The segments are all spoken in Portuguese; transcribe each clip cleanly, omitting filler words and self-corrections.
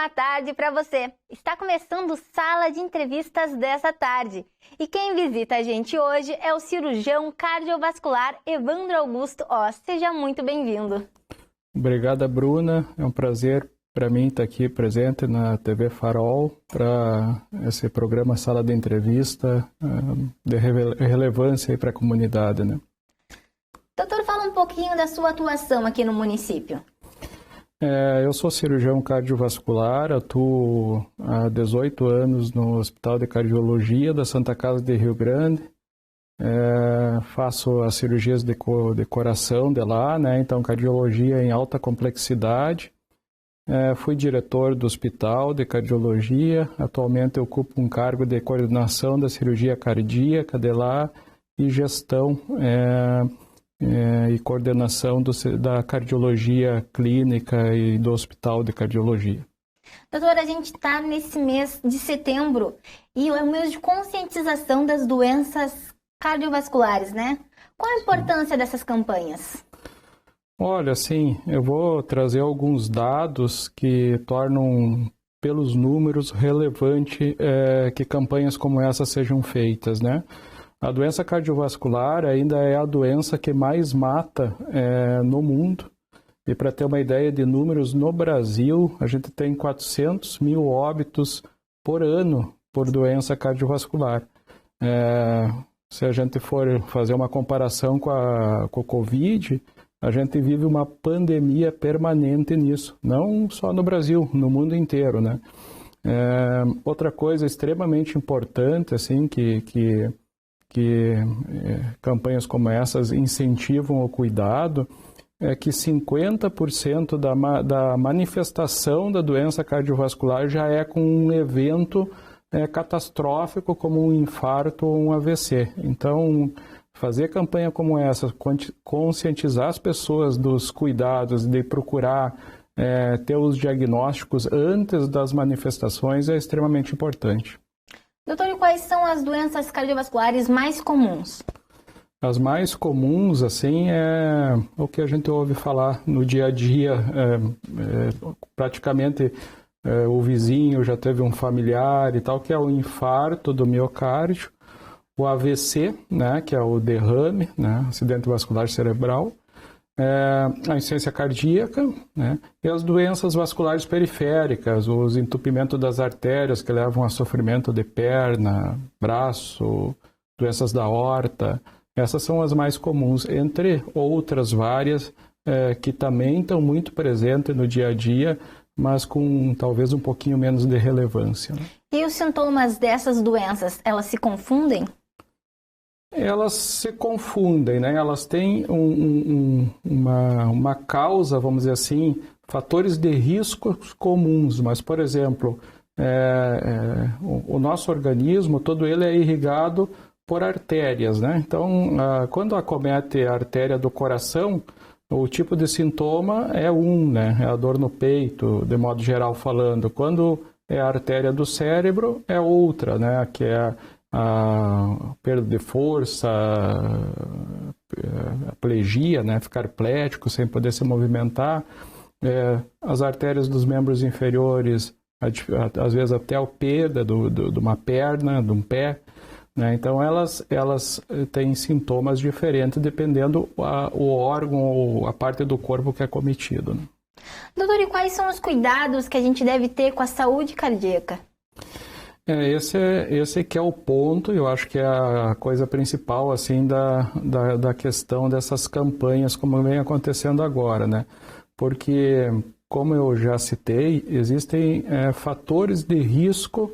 ótima tarde para você. Está começando Sala de Entrevistas dessa tarde. E quem visita a gente hoje é o cirurgião cardiovascular Evandro Augusto. Seja muito bem-vindo. Obrigada, Bruna. É um prazer para mim estar aqui presente na TV Farol para esse programa Sala de Entrevista de relevância para a comunidade, né? Doutor, fala um pouquinho da sua atuação aqui no município. Eu sou cirurgião cardiovascular, atuo há 18 anos no Hospital de Cardiologia da Santa Casa de Rio Grande. Faço as cirurgias de coração de lá, né? Então cardiologia em alta complexidade. Fui diretor do Hospital de Cardiologia. Atualmente eu ocupo um cargo de coordenação da cirurgia cardíaca de lá e gestão e coordenação da cardiologia clínica e do Hospital de Cardiologia. Doutora, a gente está nesse mês de setembro e é o mês de conscientização das doenças cardiovasculares, né? Qual a importância dessas campanhas? Olha, sim, eu vou trazer alguns dados que tornam, pelos números, relevante que campanhas como essa sejam feitas, né? A doença cardiovascular ainda é a doença que mais mata no mundo. E para ter uma ideia de números, no Brasil, a gente tem 400 mil óbitos por ano por doença cardiovascular. Se a gente for fazer uma comparação com o Covid, a gente vive uma pandemia permanente nisso, não só no Brasil, no mundo inteiro, né? Outra coisa extremamente importante, assim, que campanhas como essas incentivam o cuidado, é que 50% da manifestação da doença cardiovascular já é com um evento catastrófico, como um infarto ou um AVC. Então, fazer campanha como essa, conscientizar as pessoas dos cuidados, de procurar ter os diagnósticos antes das manifestações é extremamente importante. Doutor, e quais são as doenças cardiovasculares mais comuns? As mais comuns, assim, é o que a gente ouve falar no dia a dia. Praticamente o vizinho já teve um familiar e tal, que é o infarto do miocárdio, o AVC, né, que é o derrame, né, acidente vascular cerebral, a insuficiência cardíaca, né, e as doenças vasculares periféricas, os entupimentos das artérias que levam a sofrimento de perna, braço, doenças da aorta. Essas são as mais comuns, entre outras várias que também estão muito presentes no dia a dia, mas com talvez um pouquinho menos de relevância, né? E os sintomas dessas doenças, elas se confundem? Elas se confundem, né? Elas têm uma causa, vamos dizer assim, fatores de riscos comuns, mas, por exemplo, o nosso organismo, todo ele é irrigado por artérias, né? Então, quando acomete a artéria do coração, o tipo de sintoma é né? É a dor no peito, de modo geral falando. Quando é a artéria do cérebro, é outra, né? Que é a perda de força, a plegia, né? Ficar plético sem poder se movimentar, as artérias dos membros inferiores, às vezes até a perda de uma perna, de um pé, né? Então elas têm sintomas diferentes dependendo o órgão ou a parte do corpo que é cometido, né? Doutor, e quais são os cuidados que a gente deve ter com a saúde cardíaca? Esse que é o ponto, eu acho que é a coisa principal, assim, da questão dessas campanhas, como vem acontecendo agora, né? Porque, como eu já citei, existem fatores de risco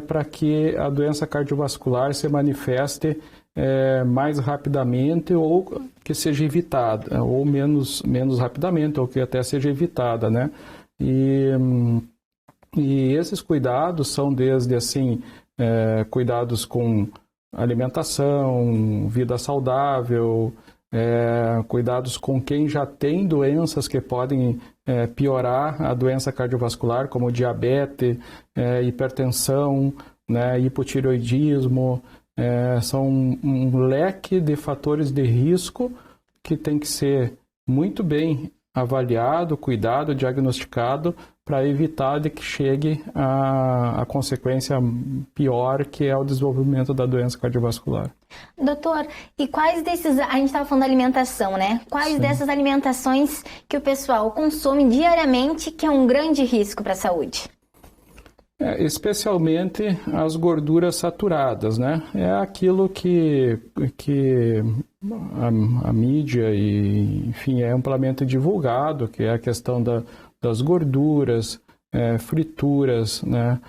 para que a doença cardiovascular se manifeste mais rapidamente ou que seja evitada, ou menos rapidamente, ou que até seja evitada, né? E esses cuidados são desde, assim, cuidados com alimentação, vida saudável, cuidados com quem já tem doenças que podem piorar a doença cardiovascular, como diabetes, hipertensão, né, hipotireoidismo. São um leque de fatores de risco que tem que ser muito bem avaliado, cuidado, diagnosticado para evitar de que chegue a consequência pior, que é o desenvolvimento da doença cardiovascular. Doutor, e quais desses, a gente estava falando da alimentação, né? Quais Sim. dessas alimentações que o pessoal consome diariamente que é um grande risco para a saúde? Especialmente as gorduras saturadas, né? É aquilo que a mídia e, enfim, é amplamente divulgado, que é a questão das gorduras, frituras, né?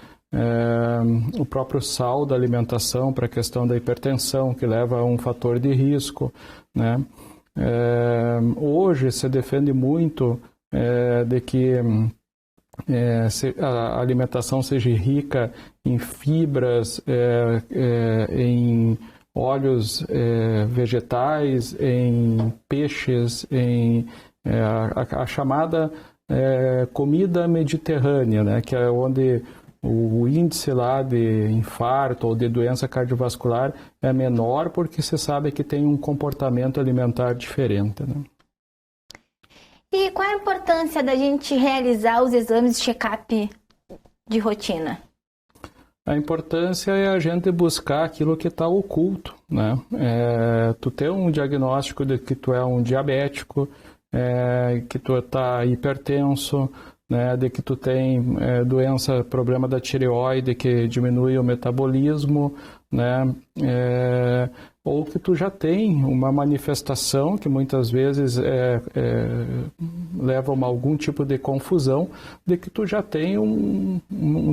O próprio sal da alimentação para a questão da hipertensão, que leva a um fator de risco, né? Hoje se defende muito de que a alimentação seja rica em fibras, em óleos vegetais, em peixes, em a chamada comida mediterrânea, né, que é onde o índice lá de infarto ou de doença cardiovascular é menor, porque se sabe que tem um comportamento alimentar diferente, né? E qual a importância da gente realizar os exames de check-up de rotina? A importância é a gente buscar aquilo que está oculto, né? Tu ter um diagnóstico de que tu é um diabético, que tu está hipertenso, né? De que tu tem doença, problema da tireoide que diminui o metabolismo, né? Ou que tu já tem uma manifestação que muitas vezes leva a algum tipo de confusão, de que tu já tem um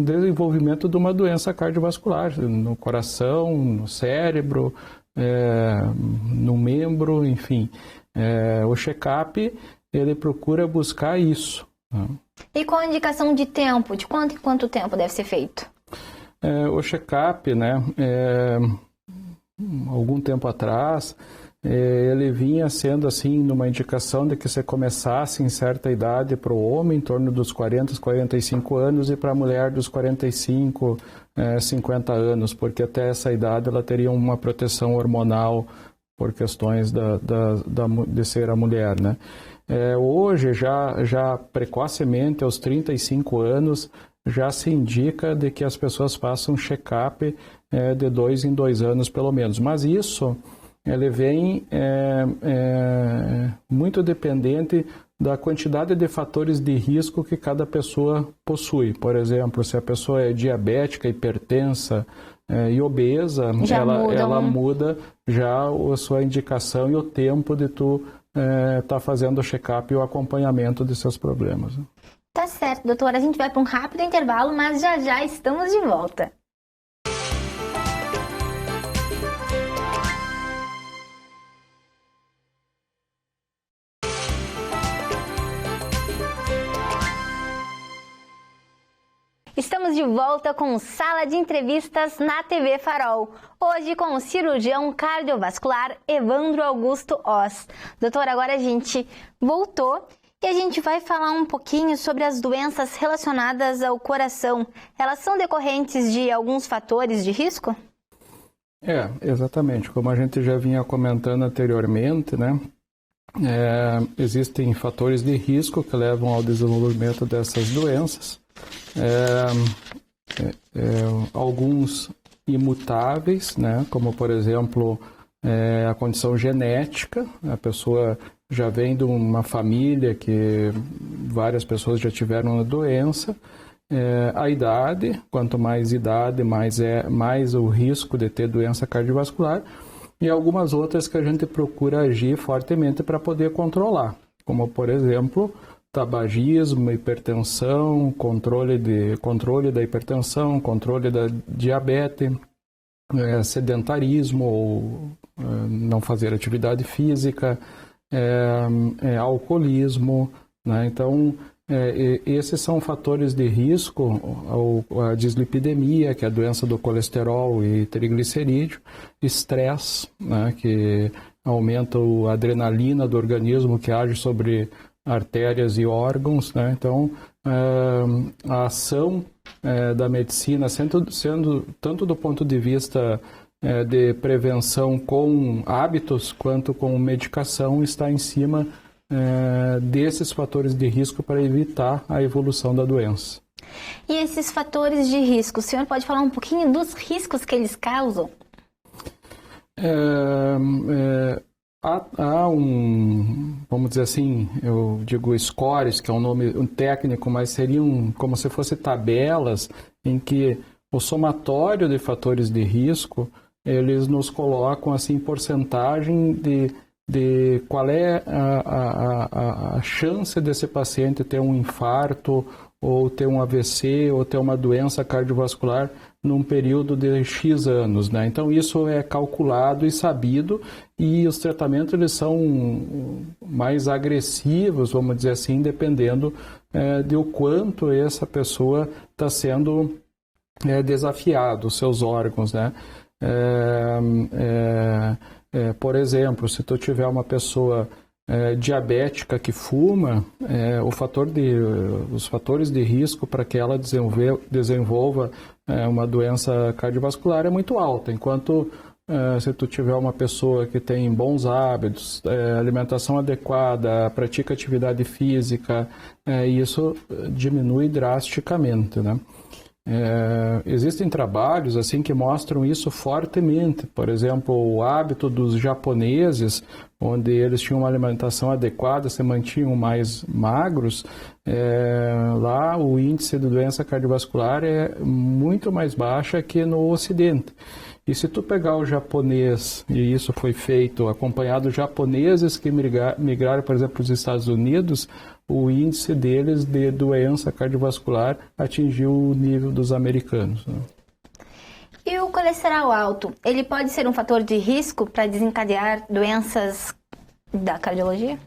desenvolvimento de uma doença cardiovascular no coração, no cérebro, no membro, enfim. O check-up, ele procura buscar isso, né? E qual a indicação de tempo? De quanto em quanto tempo deve ser feito? O check-up, né? Algum tempo atrás, ele vinha sendo assim numa indicação de que você começasse em certa idade para o homem, em torno dos 40, 45 anos, e para a mulher dos 45, 50 anos, porque até essa idade ela teria uma proteção hormonal por questões de ser a mulher, né? Hoje, já precocemente, aos 35 anos, já se indica de que as pessoas façam check-up de 2 em 2 anos, pelo menos. Mas isso, ele vem muito dependente da quantidade de fatores de risco que cada pessoa possui. Por exemplo, se a pessoa é diabética, hipertensa e obesa, ela muda já a sua indicação e o tempo de tu estar fazendo o check-up e o acompanhamento de seus problemas. Tá certo, doutora. A gente vai para um rápido intervalo, mas já estamos de volta. Estamos de volta com Sala de Entrevistas na TV Farol. Hoje com o cirurgião cardiovascular Evandro Augusto Oz. Doutor, agora a gente voltou e a gente vai falar um pouquinho sobre as doenças relacionadas ao coração. Elas são decorrentes de alguns fatores de risco? Exatamente. Como a gente já vinha comentando anteriormente, né? Existem fatores de risco que levam ao desenvolvimento dessas doenças. Alguns imutáveis, né? Como por exemplo a condição genética, a pessoa já vem de uma família que várias pessoas já tiveram a doença. A idade, quanto mais idade, mais o risco de ter doença cardiovascular, e algumas outras que a gente procura agir fortemente para poder controlar, como por exemplo tabagismo, hipertensão, controle da hipertensão, controle da diabetes, sedentarismo ou não fazer atividade física, alcoolismo, né? Então, esses são fatores de risco, a dislipidemia, que é a doença do colesterol e triglicerídeo, estresse, né? Que aumenta a adrenalina do organismo, que age sobre artérias e órgãos, né? Então, a ação da medicina, sendo tanto do ponto de vista de prevenção com hábitos, quanto com medicação, está em cima desses fatores de risco para evitar a evolução da doença. E esses fatores de risco, o senhor pode falar um pouquinho dos riscos que eles causam? Há vamos dizer assim, eu digo scores, que é um nome técnico, mas seriam como se fossem tabelas em que o somatório de fatores de risco, eles nos colocam assim porcentagem de qual é a chance desse paciente ter um infarto, ou ter um AVC, ou ter uma doença cardiovascular num período de X anos, né? Então isso é calculado e sabido, e os tratamentos eles são mais agressivos, vamos dizer assim, dependendo de o quanto essa pessoa está sendo desafiado, os seus órgãos, né? Por exemplo, se tu tiver uma pessoa diabética que fuma, os fatores de risco para que ela desenvolva uma doença cardiovascular é muito alta, enquanto se tu tiver uma pessoa que tem bons hábitos, alimentação adequada, pratica atividade física, isso diminui drasticamente, né? Existem trabalhos assim que mostram isso fortemente. Por exemplo, o hábito dos japoneses, onde eles tinham uma alimentação adequada, se mantinham mais magros, lá o índice de doença cardiovascular é muito mais baixa que no Ocidente. E se tu pegar o japonês, e isso foi feito acompanhado de japoneses que migraram, por exemplo, para os Estados Unidos, o índice deles de doença cardiovascular atingiu o nível dos americanos, né? E o colesterol alto, ele pode ser um fator de risco para desencadear doenças da cardiologia?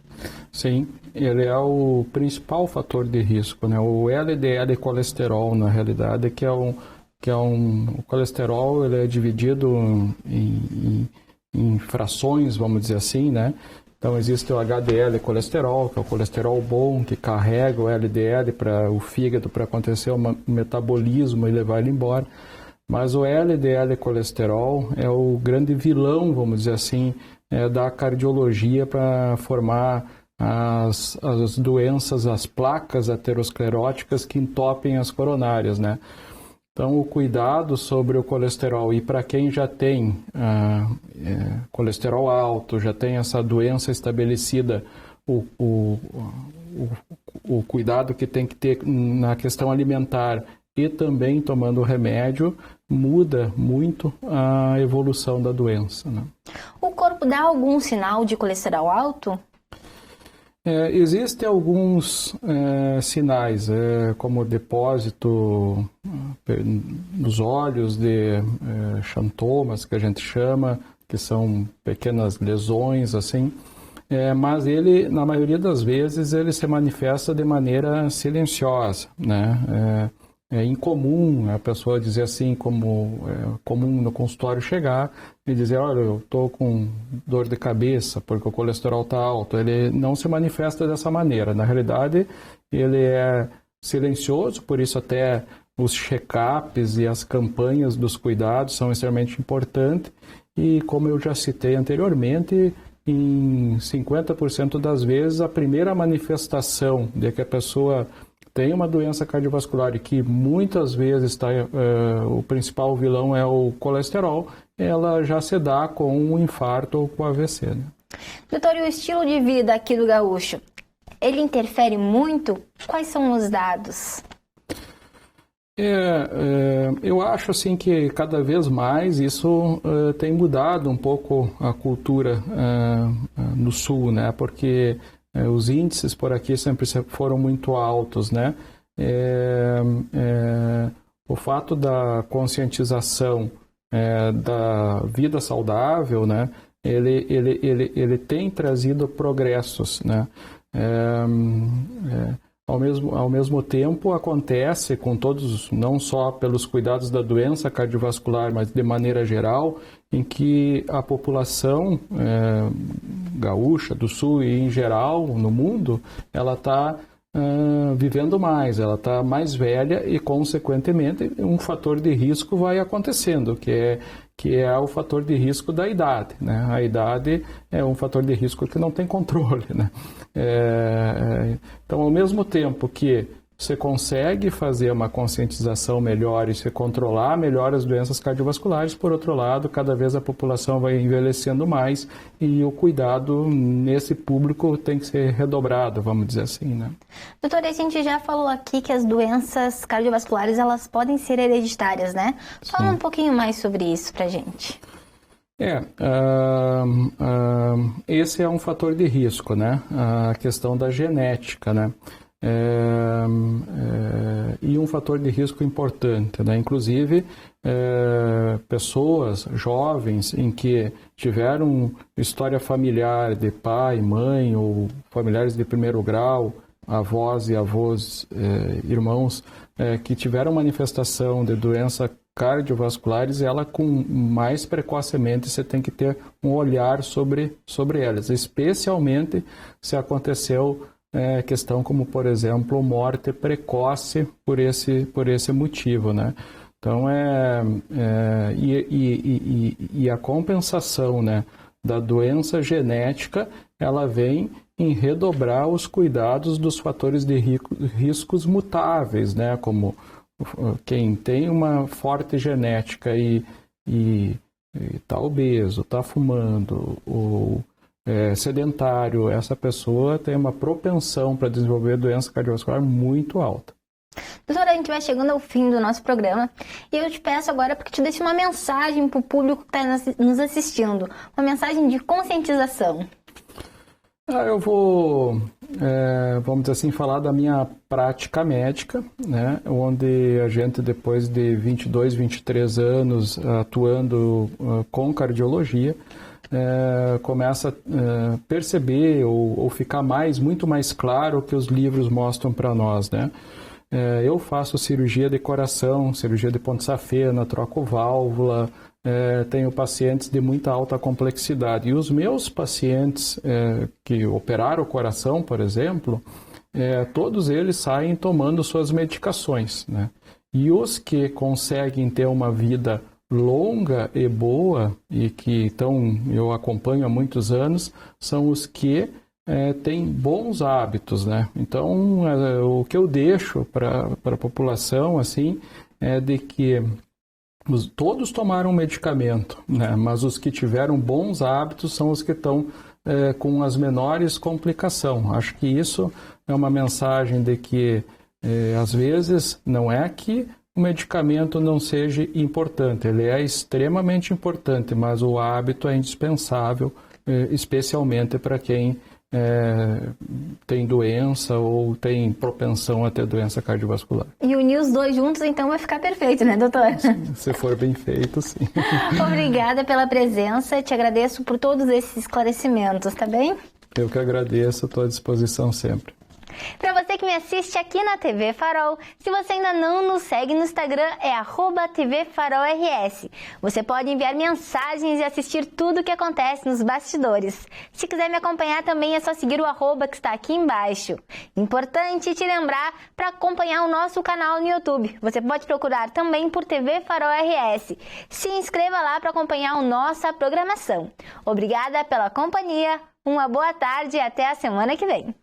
Sim, ele é o principal fator de risco, né? O LDL colesterol, na realidade, o colesterol, ele é dividido em frações, vamos dizer assim, né? Então existe o HDL colesterol, que é o colesterol bom, que carrega o LDL para o fígado para acontecer o metabolismo e levar ele embora. Mas o LDL colesterol é o grande vilão, vamos dizer assim, da cardiologia para formar as doenças, as placas ateroscleróticas que entopem as coronárias, né? Então, o cuidado sobre o colesterol, e para quem já tem colesterol alto, já tem essa doença estabelecida, o cuidado que tem que ter na questão alimentar e também tomando remédio, muda muito a evolução da doença, né? O corpo dá algum sinal de colesterol alto? Existem alguns sinais, como depósito nos olhos de xantomas, que a gente chama, que são pequenas lesões, assim, mas ele, na maioria das vezes, ele se manifesta de maneira silenciosa, né? É incomum a pessoa dizer assim, como é comum no consultório chegar e dizer, olha, eu estou com dor de cabeça porque o colesterol está alto. Ele não se manifesta dessa maneira. Na realidade, ele é silencioso, por isso até os check-ups e as campanhas dos cuidados são extremamente importantes. E como eu já citei anteriormente, em 50% das vezes, a primeira manifestação de que a pessoa tem uma doença cardiovascular e que muitas vezes o principal vilão é o colesterol, ela já se dá com um infarto ou com AVC, né? Doutor, e o estilo de vida aqui do gaúcho, ele interfere muito? Quais são os dados? Eu acho assim que cada vez mais isso tem mudado um pouco a cultura no sul, né? Porque os índices por aqui sempre foram muito altos, né? O fato da conscientização da vida saudável, né? Ele tem trazido progressos, né? Ao mesmo tempo, acontece com todos, não só pelos cuidados da doença cardiovascular, mas de maneira geral, em que a população gaúcha do sul e em geral no mundo, ela está vivendo mais, ela está mais velha e, consequentemente, um fator de risco vai acontecendo, que que é o fator de risco da idade, né? A idade é um fator de risco que não tem controle, né? Então, ao mesmo tempo que você consegue fazer uma conscientização melhor e se controlar melhor as doenças cardiovasculares, por outro lado, cada vez a população vai envelhecendo mais e o cuidado nesse público tem que ser redobrado, vamos dizer assim, né? Doutora, a gente já falou aqui que as doenças cardiovasculares, elas podem ser hereditárias, né? Fala um pouquinho mais sobre isso pra gente. Esse é um fator de risco, né? A questão da genética, né? E um fator de risco importante, né? Inclusive pessoas jovens em que tiveram história familiar de pai, mãe ou familiares de primeiro grau, avós e avós, irmãos, que tiveram manifestação de doença cardiovasculares, ela com mais precocemente você tem que ter um olhar sobre elas, especialmente se aconteceu questão como, por exemplo, morte precoce por esse motivo, né? Então, e a compensação, né, da doença genética, ela vem em redobrar os cuidados dos fatores de riscos mutáveis, né? Como quem tem uma forte genética e está obeso, está fumando, ou sedentário, essa pessoa tem uma propensão para desenvolver doença cardiovascular muito alta. Doutora, a gente vai chegando ao fim do nosso programa e eu te peço agora para que te deixe uma mensagem para o público que está nos assistindo, uma mensagem de conscientização. Eu vou, vamos dizer assim, falar da minha prática médica, né, onde a gente, depois de 22, 23 anos atuando com cardiologia, começa a perceber ou ficar muito mais claro o que os livros mostram para nós, né? Eu faço cirurgia de coração, cirurgia de ponte safena, troco válvula, tenho pacientes de muita alta complexidade. E os meus pacientes que operaram o coração, por exemplo, todos eles saem tomando suas medicações, né? E os que conseguem ter uma vida longa e boa, e que eu acompanho há muitos anos, são os que têm bons hábitos, né? Então, o que eu deixo para a população, assim, é de que todos tomaram medicamento, né? Mas os que tiveram bons hábitos são os que estão com as menores complicações. Acho que isso é uma mensagem de que, às vezes, não é que o medicamento não seja importante, ele é extremamente importante, mas o hábito é indispensável, especialmente para quem tem doença ou tem propensão a ter doença cardiovascular. E unir os dois juntos, então, vai ficar perfeito, né, doutor? Se for bem feito, sim. Obrigada pela presença, te agradeço por todos esses esclarecimentos, tá bem? Eu que agradeço, estou à disposição sempre. Para você que me assiste aqui na TV Farol, se você ainda não nos segue no Instagram, é @tvfarolrs. Você pode enviar mensagens e assistir tudo o que acontece nos bastidores. Se quiser me acompanhar também é só seguir o @ que está aqui embaixo. Importante te lembrar para acompanhar o nosso canal no YouTube. Você pode procurar também por TV Farol RS. Se inscreva lá para acompanhar a nossa programação. Obrigada pela companhia, uma boa tarde e até a semana que vem.